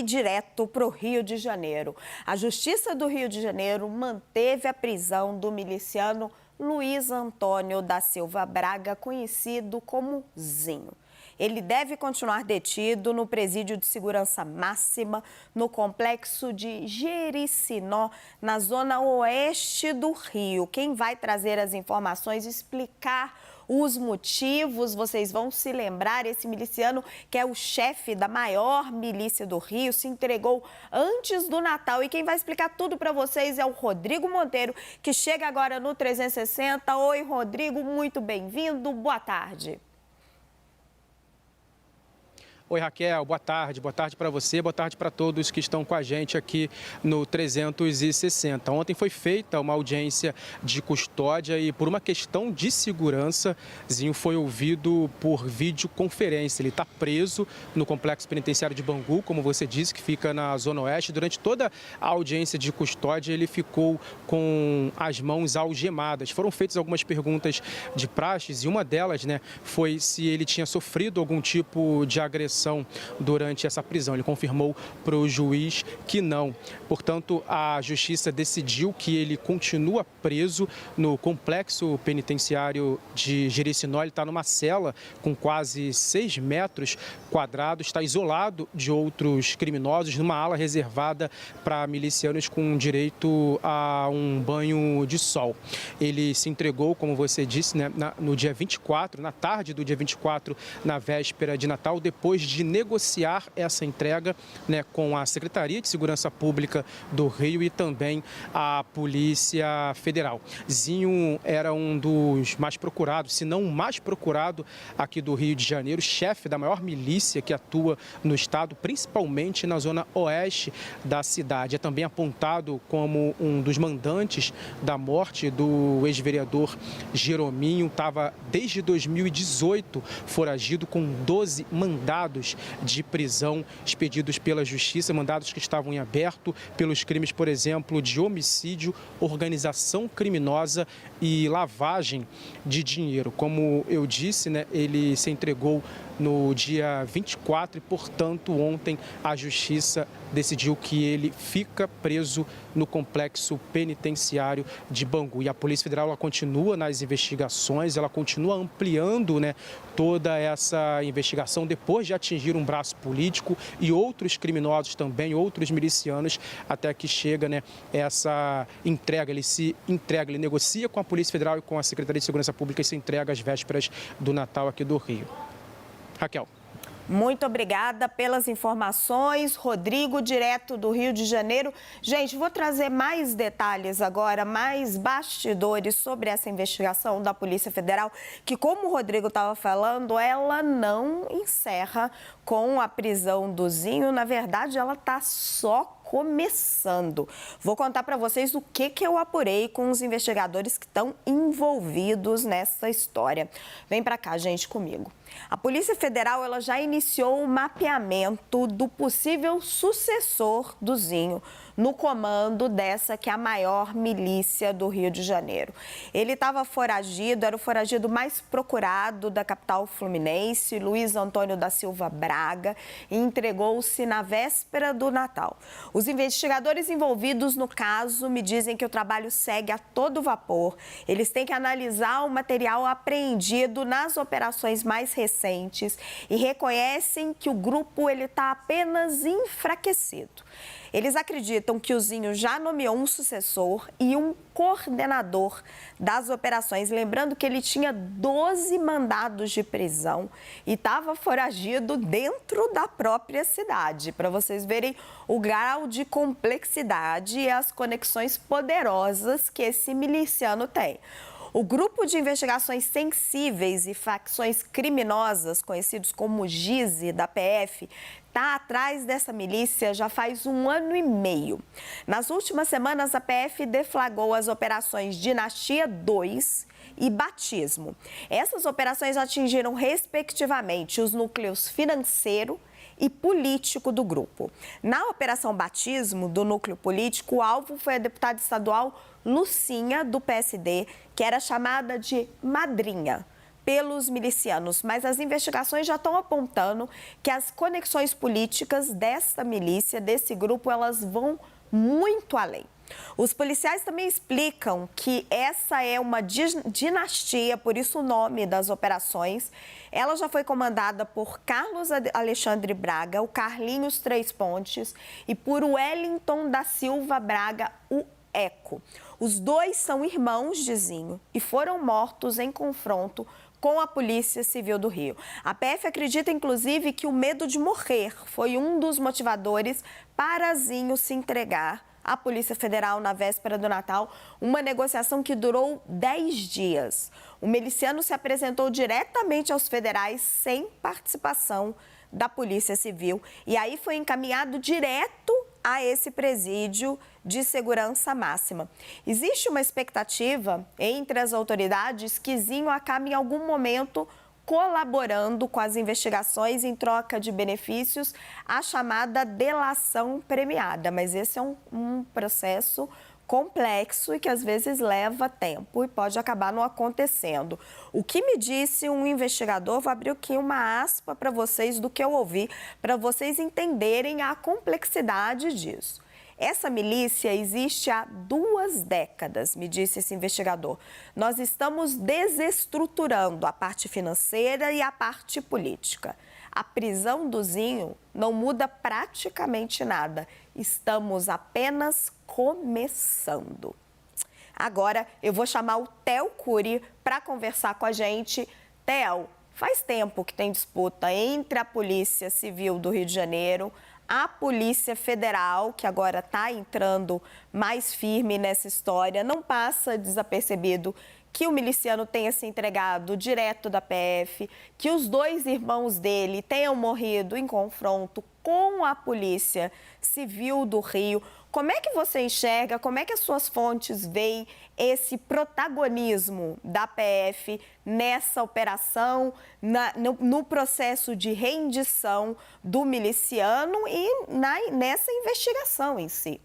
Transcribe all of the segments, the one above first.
Direto para o Rio de Janeiro. A Justiça do Rio de Janeiro manteve a prisão do miliciano Luiz Antônio da Silva Braga, conhecido como Zinho. Ele deve continuar detido no presídio de segurança máxima no complexo de Jericinó, na zona oeste do Rio. Quem vai trazer as informações e explicar os motivos, vocês vão se lembrar, esse miliciano, que é o chefe da maior milícia do Rio, se entregou antes do Natal. E quem vai explicar tudo para vocês é o Rodrigo Monteiro, que chega agora no 360. Oi, Rodrigo, muito bem-vindo, boa tarde. Oi, Raquel, boa tarde para você, boa tarde para todos que estão com a gente aqui no 360. Ontem foi feita uma audiência de custódia e por uma questão de segurança, Zinho foi ouvido por videoconferência. Ele está preso no complexo penitenciário de Bangu, como você disse, que fica na Zona Oeste. Durante toda a audiência de custódia, ele ficou com as mãos algemadas. Foram feitas algumas perguntas de praxes e uma delas, foi se ele tinha sofrido algum tipo de agressão durante essa prisão. Ele confirmou para o juiz que não. Portanto, a justiça decidiu que ele continua preso no complexo penitenciário de Jericinó. Ele está numa cela com quase 6 metros quadrados, está isolado de outros criminosos, numa ala reservada para milicianos com direito a um banho de sol. Ele se entregou, como você disse, no dia 24, na tarde do dia 24, na véspera de Natal, depois de negociar essa entrega com a Secretaria de Segurança Pública do Rio e também a Polícia Federal. Zinho era um dos mais procurados, se não o mais procurado aqui do Rio de Janeiro, chefe da maior milícia que atua no estado, principalmente na zona oeste da cidade. É também apontado como um dos mandantes da morte do ex-vereador Jerominho. Estava desde 2018 foragido com 12 mandados de prisão expedidos pela Justiça, mandados que estavam em aberto pelos crimes, por exemplo, de homicídio, organização criminosa e lavagem de dinheiro. Como eu disse, ele se entregou no dia 24 e, portanto, ontem a Justiça decidiu que ele fica preso no complexo penitenciário de Bangu. E a Polícia Federal ela continua nas investigações, ela continua ampliando toda essa investigação depois de atingir um braço político e outros criminosos também, outros milicianos, até que chega essa entrega. Ele se entrega, ele negocia com a Polícia Federal e com a Secretaria de Segurança Pública e se entrega às vésperas do Natal aqui do Rio. Raquel. Muito obrigada pelas informações, Rodrigo, direto do Rio de Janeiro. Gente, vou trazer mais detalhes agora, mais bastidores sobre essa investigação da Polícia Federal, que, como o Rodrigo estava falando, ela não encerra com a prisão do Zinho. Na verdade, ela está só começando. Vou contar para vocês o que eu apurei com os investigadores que estão envolvidos nessa história. Vem para cá, gente, comigo. A Polícia Federal ela já iniciou o mapeamento do possível sucessor do Zinho no comando dessa que é a maior milícia do Rio de Janeiro. Ele estava foragido, era o foragido mais procurado da capital fluminense, Luiz Antônio da Silva Braga, e entregou-se na véspera do Natal. Os investigadores envolvidos no caso me dizem que o trabalho segue a todo vapor. Eles têm que analisar o material apreendido nas operações mais recentes e reconhecem que o grupo está apenas enfraquecido. Eles acreditam que o Zinho já nomeou um sucessor e um coordenador das operações. Lembrando que ele tinha 12 mandados de prisão e estava foragido dentro da própria cidade, para vocês verem o grau de complexidade e as conexões poderosas que esse miliciano tem. O Grupo de Investigações Sensíveis e Facções Criminosas, conhecidos como GISE, da PF, está atrás dessa milícia já faz 1 ano e meio. Nas últimas semanas, a PF deflagrou as operações Dinastia 2 e Batismo. Essas operações atingiram, respectivamente, os núcleos financeiro e político do grupo. Na Operação Batismo, do núcleo político, o alvo foi a deputada estadual Lucinha, do PSD, que era chamada de madrinha pelos milicianos, mas as investigações já estão apontando que as conexões políticas dessa milícia, desse grupo, elas vão muito além. Os policiais também explicam que essa é uma dinastia, por isso o nome das operações. Ela já foi comandada por Carlos Alexandre Braga, o Carlinhos Três Pontes, e por Wellington da Silva Braga, o Eco. Os dois são irmãos de Zinho e foram mortos em confronto com a Polícia Civil do Rio. A PF acredita, inclusive, que o medo de morrer foi um dos motivadores para Zinho se entregar à Polícia Federal na véspera do Natal, uma negociação que durou 10 dias. O miliciano se apresentou diretamente aos federais sem participação da Polícia Civil e aí foi encaminhado direto a esse presídio de segurança máxima. Existe uma expectativa entre as autoridades que Zinho acabe em algum momento colaborando com as investigações em troca de benefícios, a chamada delação premiada. Mas esse é um processo complexo e que às vezes leva tempo e pode acabar não acontecendo. O que me disse um investigador, vou abrir aqui uma aspa para vocês do que eu ouvi, para vocês entenderem a complexidade disso. Essa milícia existe há 2 décadas, me disse esse investigador. Nós estamos desestruturando a parte financeira e a parte política. A prisão do Zinho não muda praticamente nada. Estamos apenas começando. Agora eu vou chamar o Theo Cury para conversar com a gente. Theo, faz tempo que tem disputa entre a Polícia Civil do Rio de Janeiro, a Polícia Federal, que agora está entrando mais firme nessa história. Não passa desapercebido que o miliciano tenha se entregado direto da PF, que os 2 irmãos dele tenham morrido em confronto com a Polícia Civil do Rio. Como é que você enxerga, como é que as suas fontes veem esse protagonismo da PF nessa operação, no processo de rendição do miliciano e nessa investigação em si?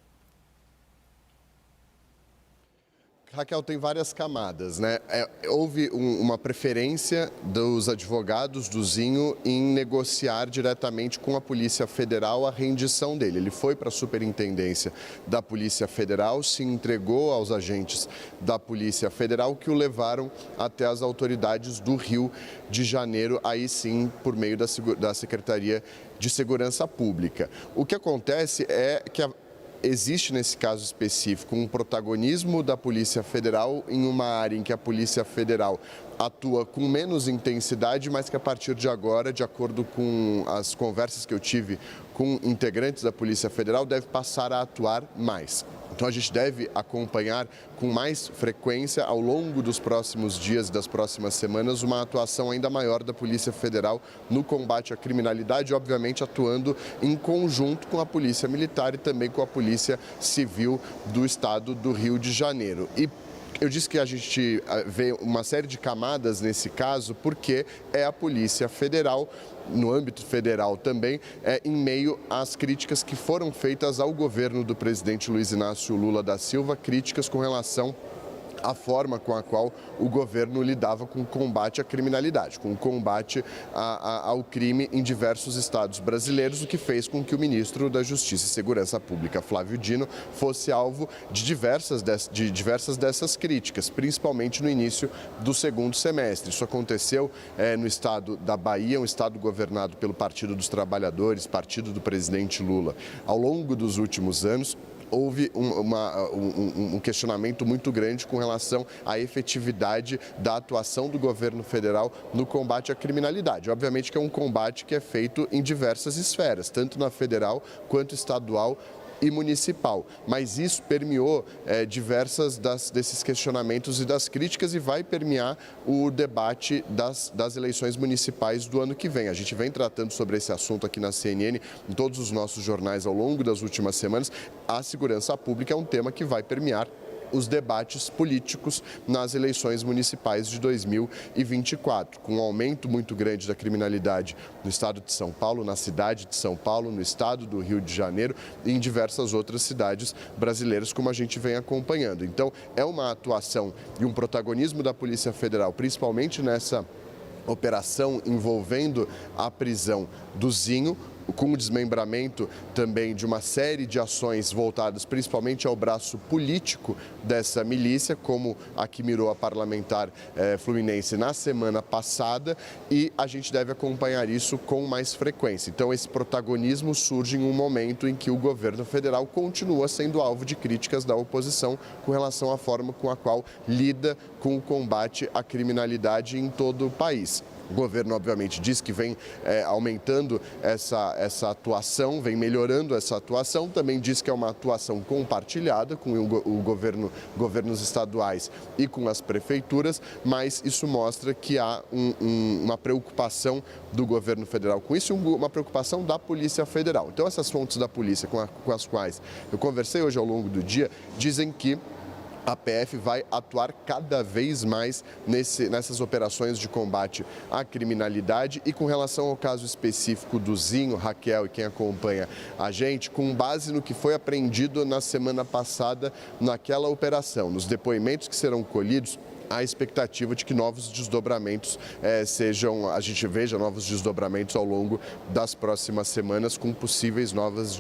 Raquel, tem várias camadas, né? Houve uma preferência dos advogados do Zinho em negociar diretamente com a Polícia Federal a rendição dele. Ele foi para a superintendência da Polícia Federal, se entregou aos agentes da Polícia Federal que o levaram até as autoridades do Rio de Janeiro, aí sim por meio da Secretaria de Segurança Pública. O que acontece é que existe, nesse caso específico, um protagonismo da Polícia Federal em uma área em que a Polícia Federal atua com menos intensidade, mas que a partir de agora, de acordo com as conversas que eu tive com integrantes da Polícia Federal, deve passar a atuar mais. Então a gente deve acompanhar com mais frequência, ao longo dos próximos dias e das próximas semanas, uma atuação ainda maior da Polícia Federal no combate à criminalidade, obviamente atuando em conjunto com a Polícia Militar e também com a Polícia Civil do Estado do Rio de Janeiro. E eu disse que a gente vê uma série de camadas nesse caso, porque é a Polícia Federal, no âmbito federal também, em meio às críticas que foram feitas ao governo do presidente Luiz Inácio Lula da Silva, críticas com relação à forma com a qual o governo lidava com o combate à criminalidade, com o combate ao crime em diversos estados brasileiros, o que fez com que o ministro da Justiça e Segurança Pública, Flávio Dino, fosse alvo de diversas dessas críticas, principalmente no início do segundo semestre. Isso aconteceu no estado da Bahia, um estado governado pelo Partido dos Trabalhadores, partido do presidente Lula. Ao longo dos últimos anos, houve um questionamento muito grande com relação à efetividade da atuação do governo federal no combate à criminalidade. Obviamente que é um combate que é feito em diversas esferas, tanto na federal quanto estadual e municipal, mas isso permeou diversas desses questionamentos e das críticas e vai permear o debate das eleições municipais do ano que vem. A gente vem tratando sobre esse assunto aqui na CNN, em todos os nossos jornais ao longo das últimas semanas. A segurança pública é um tema que vai permear os debates políticos nas eleições municipais de 2024, com um aumento muito grande da criminalidade no estado de São Paulo, na cidade de São Paulo, no estado do Rio de Janeiro e em diversas outras cidades brasileiras, como a gente vem acompanhando. Então, é uma atuação e um protagonismo da Polícia Federal, principalmente nessa operação envolvendo a prisão do Zinho, com o desmembramento também de uma série de ações voltadas principalmente ao braço político dessa milícia, como a que mirou a parlamentar fluminense na semana passada, e a gente deve acompanhar isso com mais frequência. Então, esse protagonismo surge em um momento em que o governo federal continua sendo alvo de críticas da oposição com relação à forma com a qual lida com o combate à criminalidade em todo o país. O governo, obviamente, diz que vem aumentando essa atuação, vem melhorando essa atuação, também diz que é uma atuação compartilhada com governos estaduais e com as prefeituras, mas isso mostra que há uma preocupação do governo federal com isso e uma preocupação da Polícia Federal. Então, essas fontes da polícia com as quais eu conversei hoje ao longo do dia dizem que a PF vai atuar cada vez mais nessas operações de combate à criminalidade. E com relação ao caso específico do Zinho, Raquel e quem acompanha a gente, com base no que foi apreendido na semana passada naquela operação, nos depoimentos que serão colhidos, a expectativa de que novos desdobramentos a gente veja novos desdobramentos ao longo das próximas semanas, com possíveis novas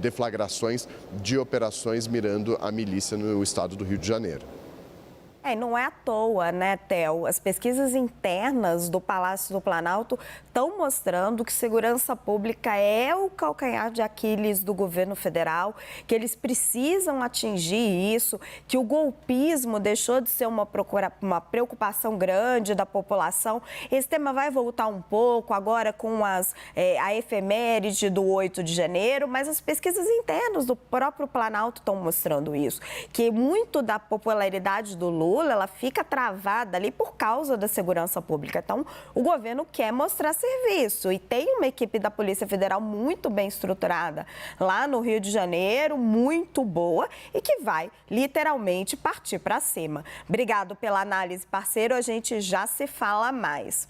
deflagrações de operações mirando a milícia no estado do Rio de Janeiro. Não é à toa, né, Theo? As pesquisas internas do Palácio do Planalto estão mostrando que segurança pública é o calcanhar de Aquiles do governo federal, que eles precisam atingir isso, que o golpismo deixou de ser uma preocupação grande da população. Esse tema vai voltar um pouco agora com a efeméride do 8 de janeiro, mas as pesquisas internas do próprio Planalto estão mostrando isso, que muito da popularidade do Lula, ela fica travada ali por causa da segurança pública. Então, o governo quer mostrar serviço e tem uma equipe da Polícia Federal muito bem estruturada lá no Rio de Janeiro, muito boa e que vai literalmente partir para cima. Obrigado pela análise, parceiro. A gente já se fala mais.